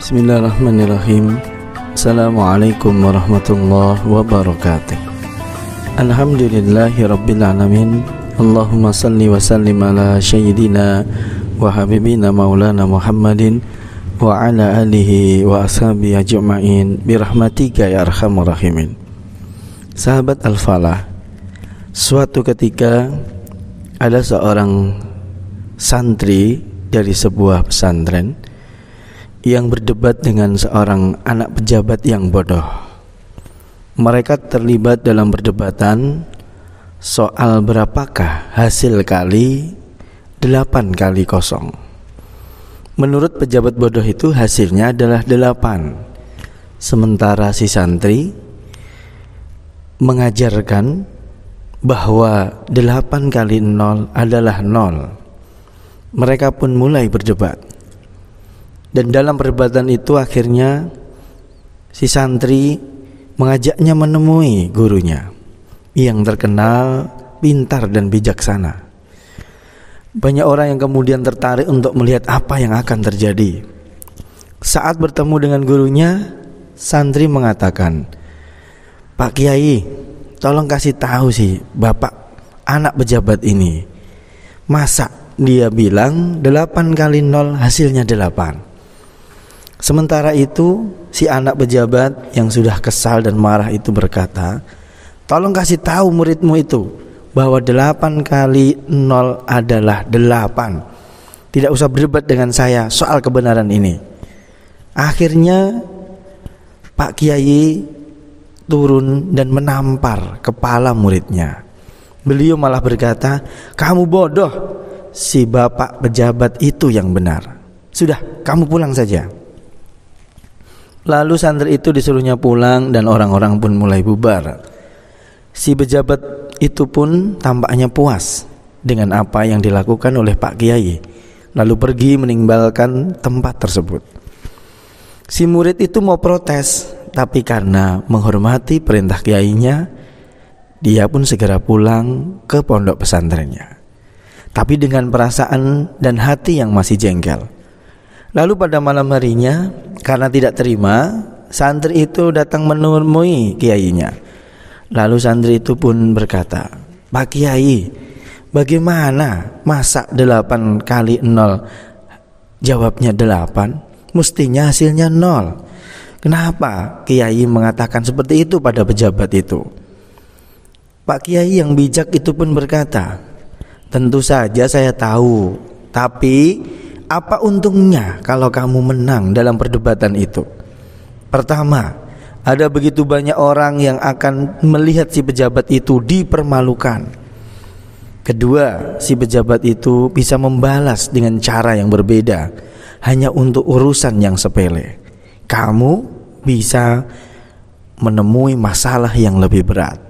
Bismillahirrahmanirrahim. Assalamualaikum warahmatullahi wabarakatuh. Alhamdulillahi rabbil alamin. Allahumma salli wa sallim ala sayyidina wa habibina maulana Muhammadin wa ala alihi wa ashabihi ajma'in birahmatika ya arhamar rahimin. Sahabat Al-Falah, suatu ketika ada seorang santri dari sebuah pesantren yang berdebat dengan seorang anak pejabat yang bodoh. Mereka terlibat dalam perdebatan soal berapakah hasil kali 8 kali kosong. Menurut pejabat bodoh itu hasilnya adalah 8. Sementara si santri mengajarkan bahwa 8 kali 0 adalah 0. Mereka pun mulai berdebat. Dan dalam perdebatan itu akhirnya si santri mengajaknya menemui gurunya yang terkenal pintar dan bijaksana. Banyak orang yang kemudian tertarik untuk melihat apa yang akan terjadi. Saat bertemu dengan gurunya, santri mengatakan, "Pak Kiai, tolong kasih tahu sih Bapak anak pejabat ini, masa dia bilang 8 kali 0 hasilnya 8?" Sementara itu si anak pejabat yang sudah kesal dan marah itu berkata, "Tolong kasih tahu muridmu itu bahwa 8 kali 0 adalah 8. Tidak usah berdebat dengan saya soal kebenaran ini." Akhirnya Pak Kiai turun dan menampar kepala muridnya. Beliau malah berkata, "Kamu bodoh, si bapak pejabat itu yang benar. Sudah, kamu pulang saja." Lalu santri itu disuruhnya pulang dan orang-orang pun mulai bubar. Si pejabat itu pun tampaknya puas dengan apa yang dilakukan oleh Pak Kiai, lalu pergi meninggalkan tempat tersebut. Si murid itu mau protes, tapi karena menghormati perintah kiainya, dia pun segera pulang ke pondok pesantrennya, tapi dengan perasaan dan hati yang masih jengkel. Lalu pada malam harinya, karena tidak terima, santri itu datang menemui kiainya. Lalu santri itu pun berkata, "Pak Kiai, bagaimana masa 8 kali 0 jawabnya 8? Mestinya hasilnya 0. Kenapa Kiai mengatakan seperti itu pada pejabat itu?" Pak Kiai yang bijak itu pun berkata, "Tentu saja saya tahu, tapi apa untungnya kalau kamu menang dalam perdebatan itu? Pertama, ada begitu banyak orang yang akan melihat si pejabat itu dipermalukan. Kedua, si pejabat itu bisa membalas dengan cara yang berbeda hanya untuk urusan yang sepele. Kamu bisa menemui masalah yang lebih berat.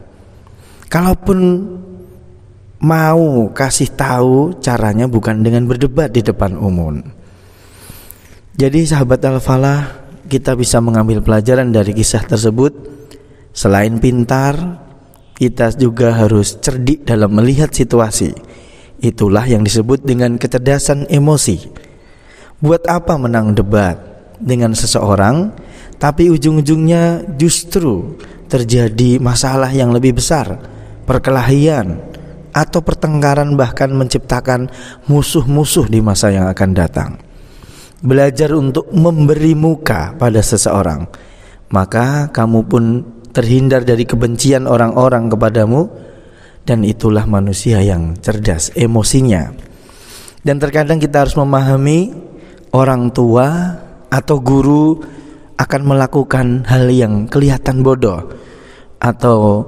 Kalaupun mau kasih tahu, caranya bukan dengan berdebat di depan umum." Jadi sahabat Al-Falah, kita bisa mengambil pelajaran dari kisah tersebut. Selain pintar, kita juga harus cerdik dalam melihat situasi. Itulah yang disebut dengan kecerdasan emosi. Buat apa menang debat dengan seseorang, tapi ujung-ujungnya justru terjadi masalah yang lebih besar, perkelahian atau pertengkaran, bahkan menciptakan musuh-musuh di masa yang akan datang. Belajar untuk memberi muka pada seseorang, maka kamu pun terhindar dari kebencian orang-orang kepadamu, dan itulah manusia yang cerdas emosinya. Dan terkadang kita harus memahami orang tua atau guru akan melakukan hal yang kelihatan bodoh atau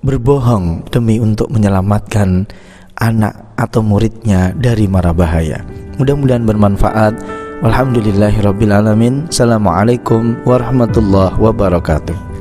berbohong demi untuk menyelamatkan anak atau muridnya dari mara bahaya. Mudah-mudahan bermanfaat. Walhamdulillahirabbil alamin. Assalamualaikum warahmatullahi wabarakatuh.